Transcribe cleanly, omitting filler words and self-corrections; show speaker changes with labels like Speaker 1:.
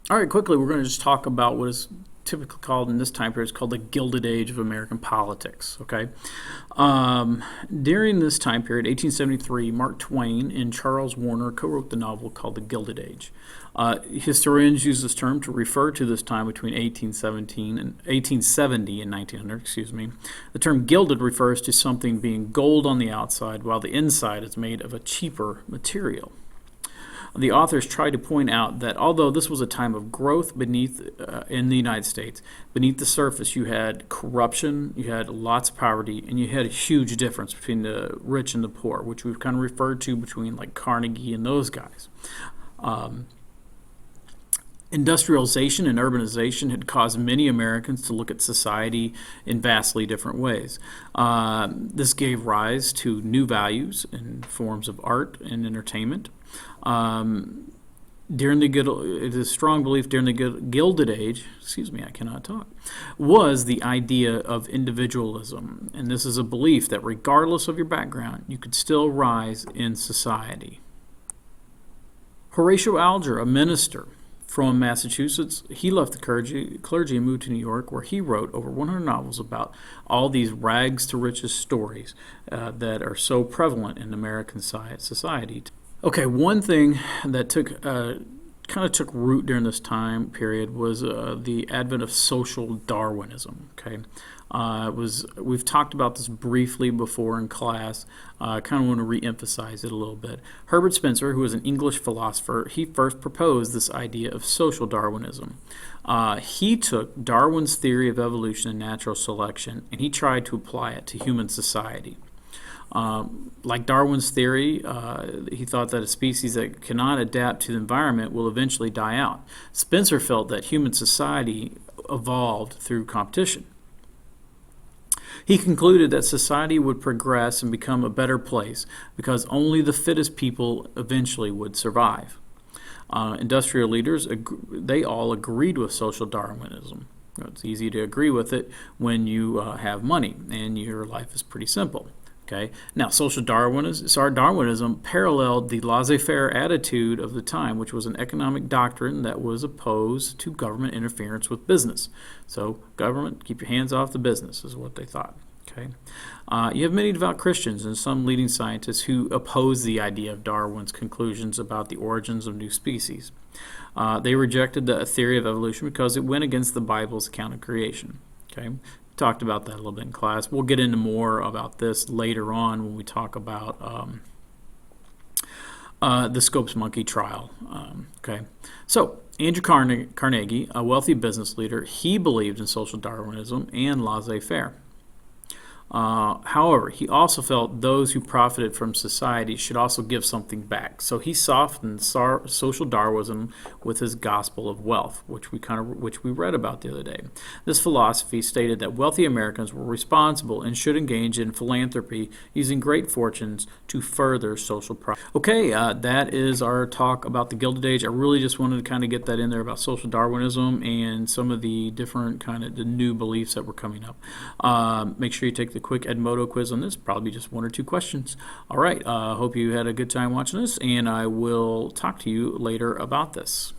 Speaker 1: All right, quickly, we're going to just talk about what is typically called in this time period is called the Gilded Age of American politics. Okay, during this time period, 1873, Mark Twain and Charles Warner co-wrote the novel called The Gilded Age. Historians use this term to refer to this time between 1870 and 1900. Excuse me. The term gilded refers to something being gold on the outside, while the inside is made of a cheaper material. The authors tried to point out that although this was a time of growth in the United States, beneath the surface you had corruption, you had lots of poverty, and you had a huge difference between the rich and the poor, which we've kind of referred to between like Carnegie and those guys. Industrialization and urbanization had caused many Americans to look at society in vastly different ways. This gave rise to new values in forms of art and entertainment. It is a strong belief during the Gilded Age, I cannot talk, was the idea of individualism. And this is a belief that regardless of your background, you could still rise in society. Horatio Alger, a minister from Massachusetts, he left the clergy and moved to New York, where he wrote over 100 novels about all these rags to riches stories that are so prevalent in American society. Okay, one thing that kind of took root during this time period was the advent of social Darwinism. Okay, we've talked about this briefly before in class. I kind of want to re-emphasize it a little bit. Herbert Spencer, who was an English philosopher, he first proposed this idea of social Darwinism. He took Darwin's theory of evolution and natural selection, and he tried to apply it to human society. Like Darwin's theory, he thought that a species that cannot adapt to the environment will eventually die out. Spencer felt that human society evolved through competition. He concluded that society would progress and become a better place because only the fittest people eventually would survive. Industrial leaders, they all agreed with social Darwinism. It's easy to agree with it when you have money and your life is pretty simple. Okay. Now, social Darwinism paralleled the laissez-faire attitude of the time, which was an economic doctrine that was opposed to government interference with business. So, government, keep your hands off the business, is what they thought. Okay. You have many devout Christians and some leading scientists who oppose the idea of Darwin's conclusions about the origins of new species. They rejected the theory of evolution because it went against the Bible's account of creation. Okay. Talked about that a little bit in class. We'll get into more about this later on when we talk about the Scopes Monkey trial. Okay, so Andrew Carnegie, a wealthy business leader, he believed in social Darwinism and laissez-faire. However, he also felt those who profited from society should also give something back. So he softened social Darwinism with his gospel of wealth, which we read about the other day. This philosophy stated that wealthy Americans were responsible and should engage in philanthropy, using great fortunes to further social progress. Okay, that is our talk about the Gilded Age. I really just wanted to kind of get that in there about social Darwinism and some of the different the new beliefs that were coming up. Make sure you take the quick Edmodo quiz on this, probably just one or two questions. All right, hope you had a good time watching this, and I will talk to you later about this.